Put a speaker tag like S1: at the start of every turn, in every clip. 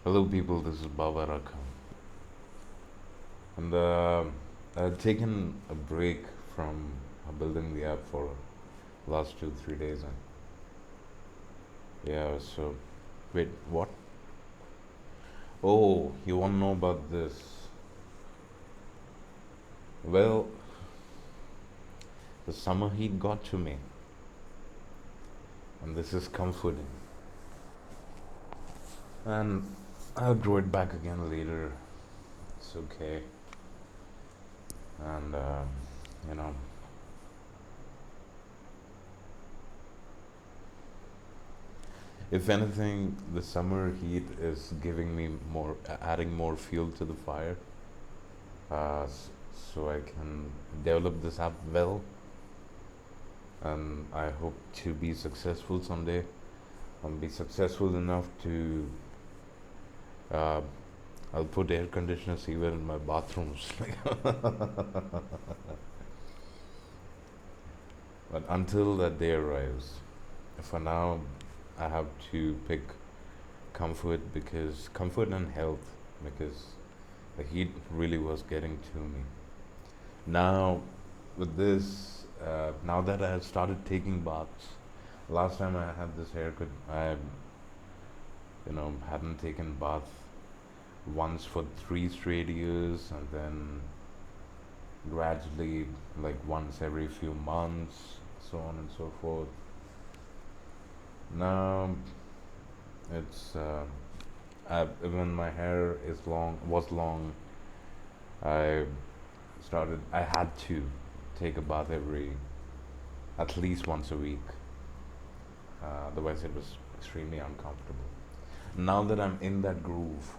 S1: Hello, people. This is Baba Raakha, and I've taken a break from building the app for last 2 3 days, and yeah. So, wait, what? Oh, you want to know about this? Well, the summer heat got to me, and this is comforting. And I'll grow it back again later. It's okay. And you know, if anything, the summer heat is giving me more, adding more fuel to the fire, so I can develop this app well, and I hope to be successful someday and be successful enough to. Uh, I'll put air conditioners even in my bathrooms. But until that day arrives, for now, I have to pick comfort and health, because the heat really was getting to me. Now, with this, now that I have started taking baths, last time I had this haircut, I, hadn't taken bath once for 3 straight years, and then gradually, like once every few months, so on and so forth. Now it's when my hair is long was long, I I had to take a bath every at least once a week. Otherwise, it was extremely uncomfortable. Now that I'm in that groove,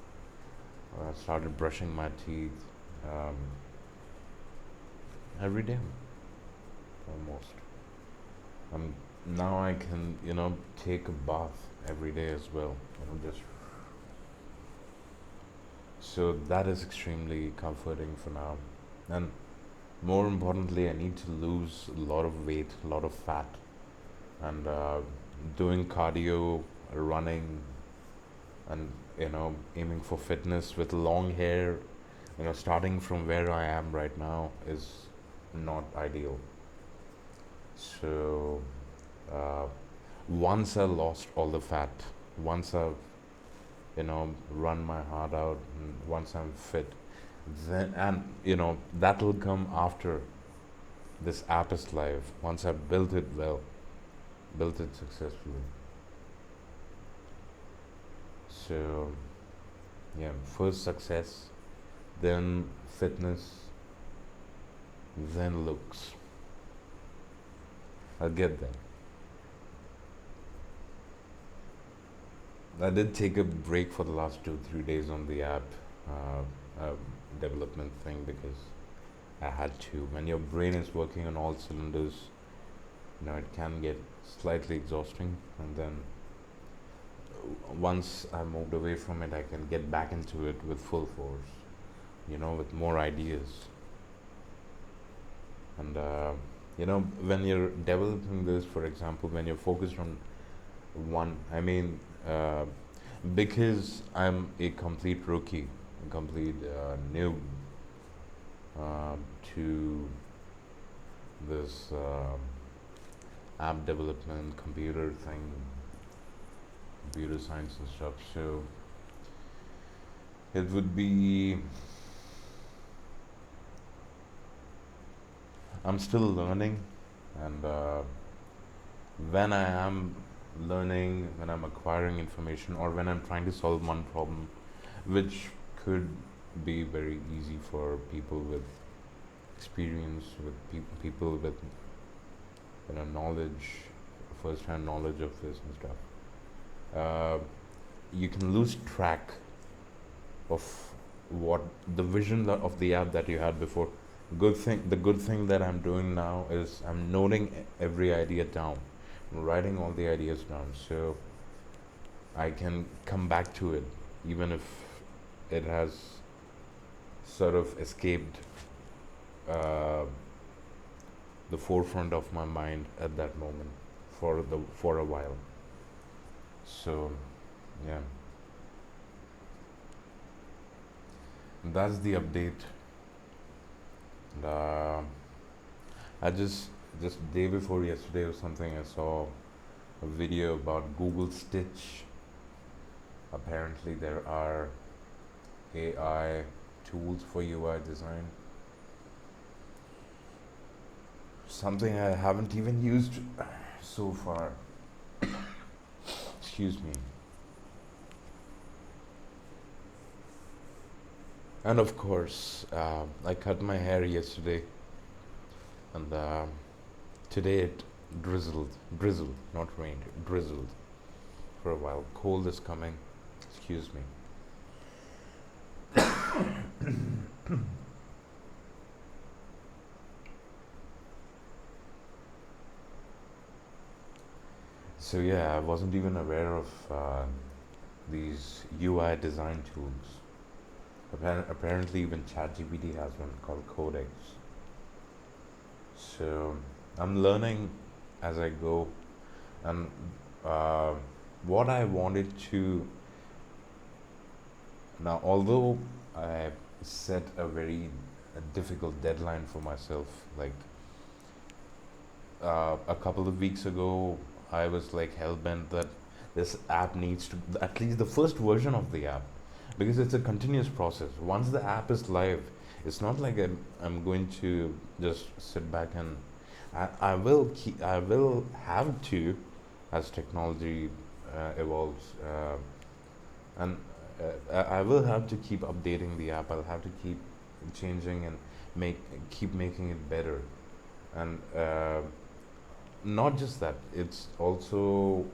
S1: I started brushing my teeth um, every day almost. Um, Now I can, take a bath every day as well. Just so that is extremely comforting for now. And more importantly, I need to lose a lot of weight, a lot of fat, and doing cardio, running, and aiming for fitness with long hair. Starting from where I am right now is not ideal. So uh, once I lost all the fat, once I've run my heart out, and once I'm fit, then and that'll come after this app is live. Once I've built it well, built it successfully. So yeah, first success, then fitness, then looks. I'll get there. I did take a break for the last 2 3 days on the app development thing, because I had to. When your brain is working on all cylinders, it can get slightly exhausting, and then once I moved away from it, I can get back into it with full force. With more ideas, and when you're developing this, for example, when you're focused on one, I mean, because I'm a complete rookie, a complete noob uh, to this app development, computer thing, computer science and stuff. So it would be. I'm still learning, and when I am learning, when I'm acquiring information, or when I'm trying to solve one problem, which could be very easy for people with experience, with people with knowledge, first-hand knowledge of this and stuff. Uh, you can lose track of what the vision of the app that you had before. The good thing that I'm doing now is I'm noting every idea down, writing all the ideas down, so I can come back to it, even if it has sort of escaped uh, the forefront of my mind at that moment for a while. So yeah, that's the update. And, I just day before yesterday or something, I saw a video about Google Stitch. Apparently, there are AI tools for UI design. Something I haven't even used so far. Excuse me. And of course, I cut my hair yesterday, and today it drizzled, not rained, drizzled for a while. Cold is coming. Excuse me. So yeah, I wasn't even aware of these UI design tools. Apparently, even ChatGPT has one called Codex. So I'm learning as I go, and uh, what I wanted to now, although I set a very difficult deadline for myself, like a couple of weeks ago, I was like hell bent that this app needs to, at least the first version of the app, because it's a continuous process. Once the app is live, it's not like I'm going to just sit back and I will have to, as technology evolves, and I will have to keep updating the app. I'll have to keep changing and make keep making it better. And not just that, it's also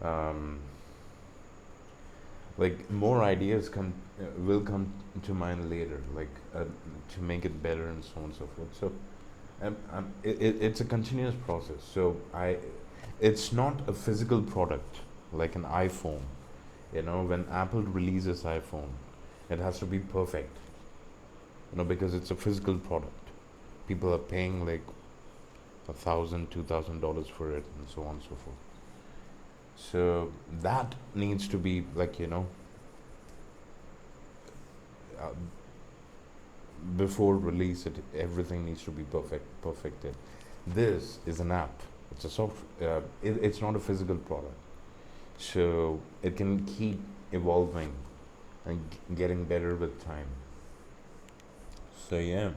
S1: um, like more ideas come will come to mind later, like to make it better and so on and so forth. So it's a continuous process. So it's not a physical product like an iPhone. You know, when Apple releases iPhone, it has to be perfect. You know, because it's a physical product. People are paying like $1,000, $2,000 for it, and so on and so forth. So that needs to be like, uh, before release, everything needs to be perfected. This is an app. It's a it's not a physical product, so it can keep evolving and getting better with time. So yeah,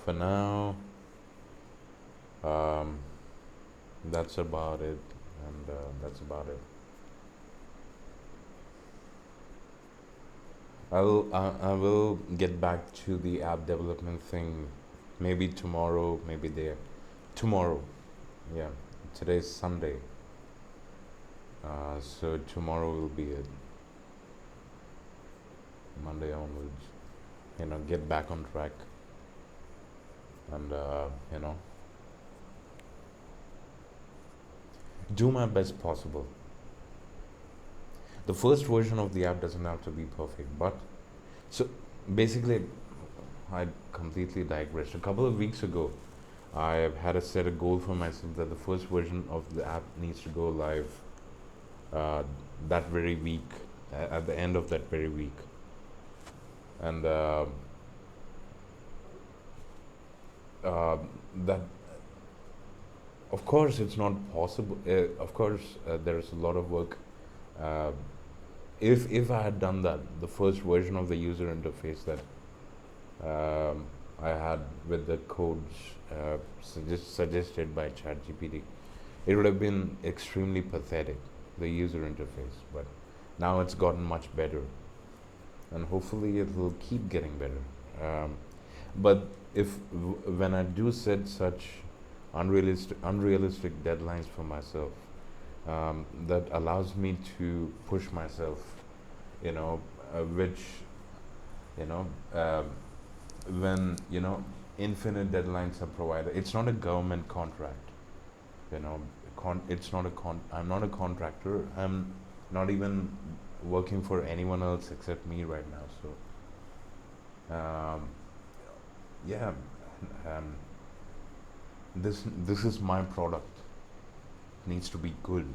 S1: for now, um, that's about it, and that's about it. I will get back to the app development thing, maybe tomorrow, maybe there tomorrow. Yeah, today's Sunday, so tomorrow will be it. Monday onwards, get back on track, and do my best possible. The first version of the app doesn't have to be perfect, but so basically, I completely digressed. A couple of weeks ago, I had set a goal for myself that the first version of the app needs to go live uh, that very week, at the end of that very week, and uh, that, of course, it's not possible. Of course, there's a lot of work. Uh, if I had done that, the first version of the user interface that I had with the codes suggested by ChatGPT, it would have been extremely pathetic, the user interface. But now it's gotten much better, and hopefully it will keep getting better. But when I do set such unrealistic deadlines for myself, that allows me to push myself, which you know when infinite deadlines are provided. It's not a government contract. you know it's not a I'm not a contractor. I'm not even working for anyone else except me right now. So yeah, um, this is my product. needs to be good.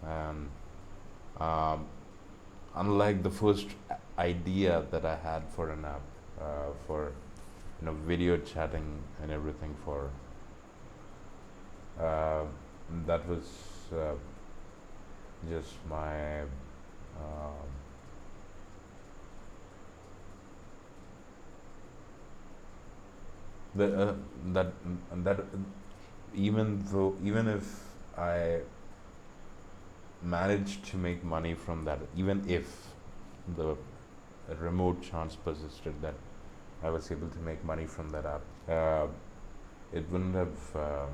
S1: And um, unlike the first idea that I had for an app, for video chatting and everything, for uh, that was uh, just my the that that even if I managed to make money from that, even if the remote chance persisted that I was able to make money from that app, it wouldn't have.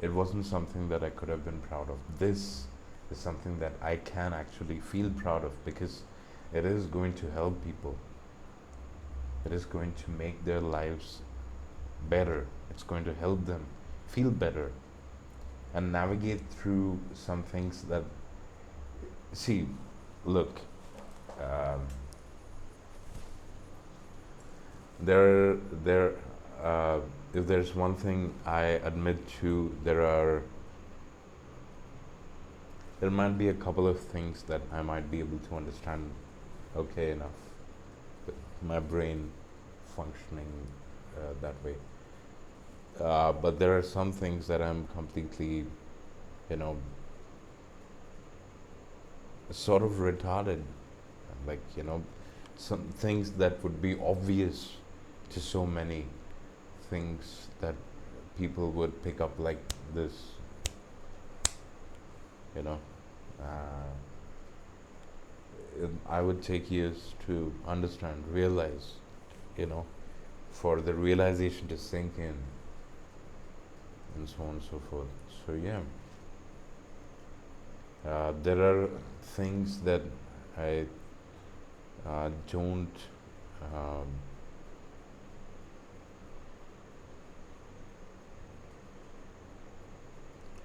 S1: It wasn't something that I could have been proud of. This is something that I can actually feel proud of because it is going to help people. It is going to make their lives better. It's going to help them feel better and navigate through some things that, see, look, um, there if there's one thing I admit to, there might be a couple of things that I might be able to understand okay enough with my brain functioning that way. But there are some things that I'm completely, you know, sort of retarded. Like, some things that would be obvious to so many, things that people would pick up like this, you know. Uh, I would take years to understand, realize, you know, for the realization to sink in, and so on and so forth. So, yeah, there are things that I don't. Um,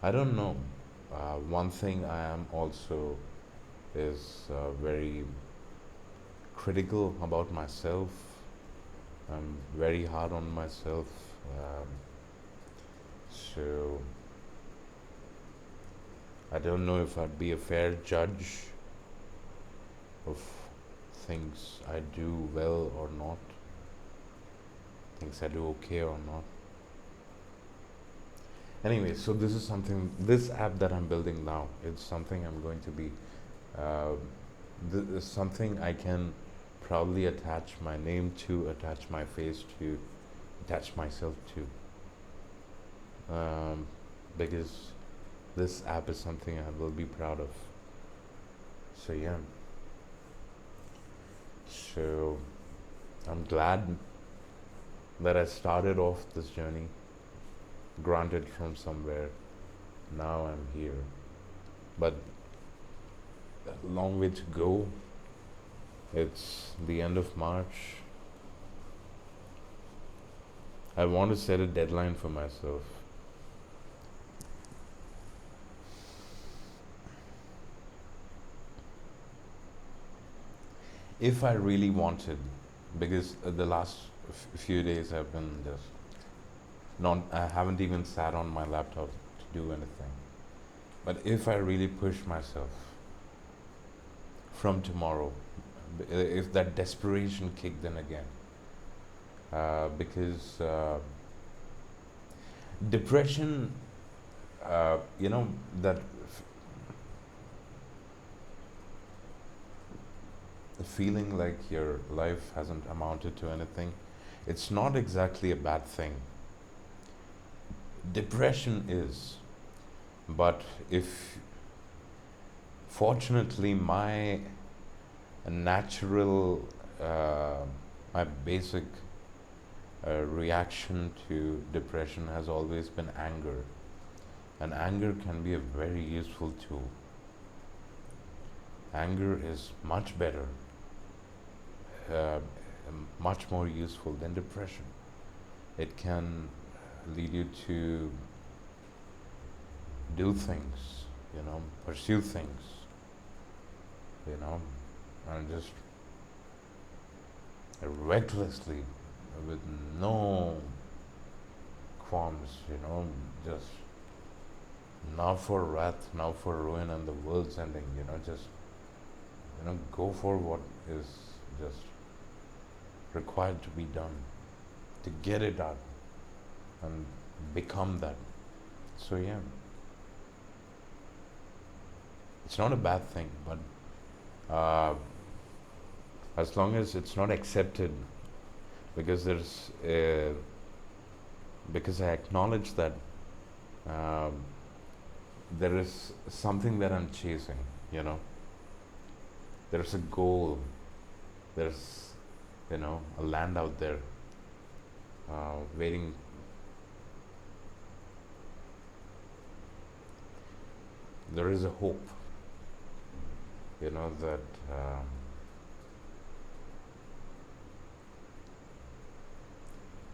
S1: I don't know. One thing I am also is very critical about myself. I'm very hard on myself. Um, so I don't know if I'd be a fair judge of things I do well or not, things I do okay or not. Anyway, so this app that I'm building now, it's something I'm going to be, uh, something I can probably attach my name to, attach my face to, attach myself to, because this app is something I will be proud of. So, yeah. So I'm glad that I started off this journey, granted from somewhere. Now I'm here, but a long way to go. It's the end of March. I want to set a deadline for myself. If I really wanted, because the last few days I've been just not, I haven't even sat on my laptop to do anything. But if I really push myself from tomorrow, if that desperation kicked in again, because depression, that feeling like your life hasn't amounted to anything, it's not exactly a bad thing. Depression is, but if fortunately natural, my basic reaction to depression has always been anger, and anger can be a very useful tool. Anger is much better, uh, much more useful than depression. It can lead you to do things, pursue things, and just recklessly, with no qualms, just Now for wrath, now for ruin and the world's ending. Just go for what is just required to be done to get it out and become that. So yeah, it's not a bad thing, but as long as it's not accepted, because because I acknowledge that um, there is something that I'm chasing. You know, there's a goal. There's a land out there waiting. There is a hope. That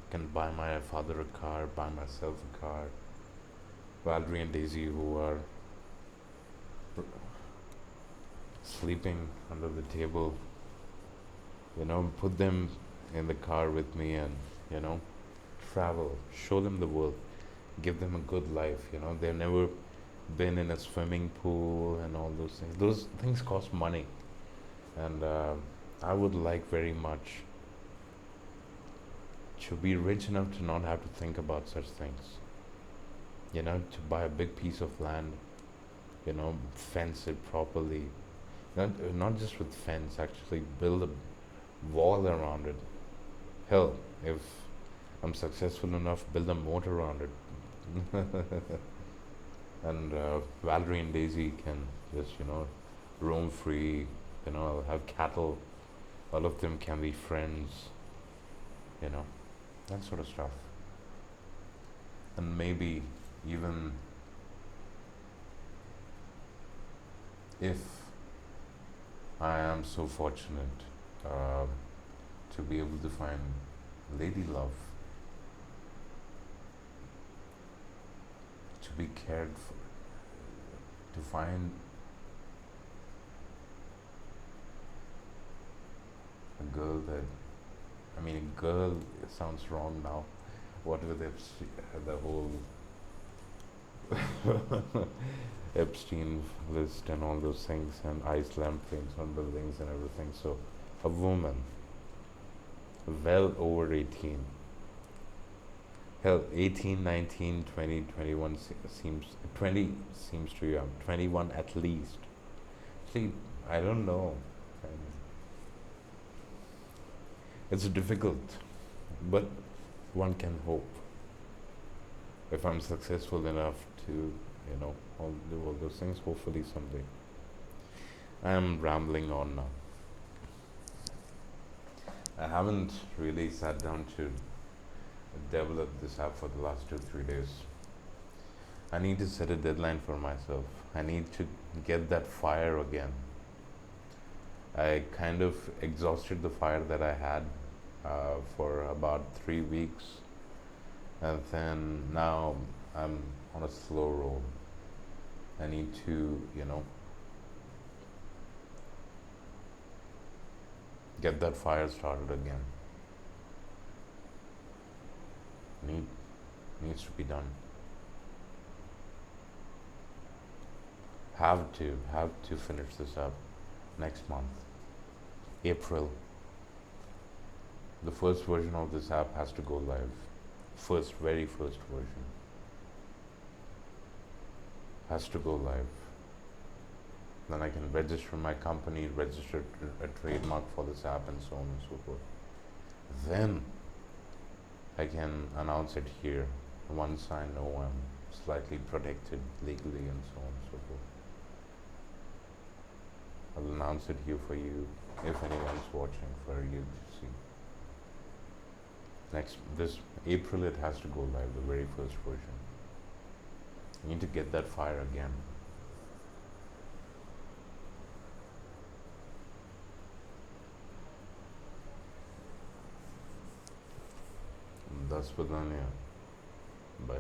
S1: can buy my father a car, buy myself a car. Valerie and Daisy, who are sleeping under the table, put them in the car with me and, you know, travel, show them the world, give them a good life. They've never been in a swimming pool and all those things. Those things cost money, and I would like very much to be rich enough to not have to think about such things. To buy a big piece of land, fence it properly. Not just with fence, actually build a wall around it. Hell, if I'm successful enough, build a moat around it. And Valerie and Daisy can just, roam free. I'll have cattle. All of them can be friends. You know, that sort of stuff. And maybe even if I am so fortunate uh, to be able to find lady love, to be cared for, to find a girl that, I mean, a girl sounds wrong now. What with the whole Epstein list and all those things, and ice lamp things on buildings and everything. So, a woman well over 18. Hell, 18, 19, 20, 21 seems, 20 seems too young. 21 at least. See, I don't know. It's difficult, but one can hope. If I'm successful enough to, do all those things, hopefully someday. I am rambling on now. I haven't really sat down to develop this app for the last 2 3 days. I need to set a deadline for myself. I need to get that fire again. I kind of exhausted the fire that I had for about 3 weeks, and then now I'm on a slow roll. I need to, get that fire started again. Need Needs to be done. Have to finish this up next month, April. The first version of this app has to go live. Very first version has to go live. Then I can register my company, register a trademark for this app, and so on and so forth. Then I can announce it here once I know I'm slightly protected legally and so on and so forth. I'll announce it here for you if anyone's watching, for you to see. This April it has to go live, the very first version. I need to get that fire again. That's Vidania. Bye.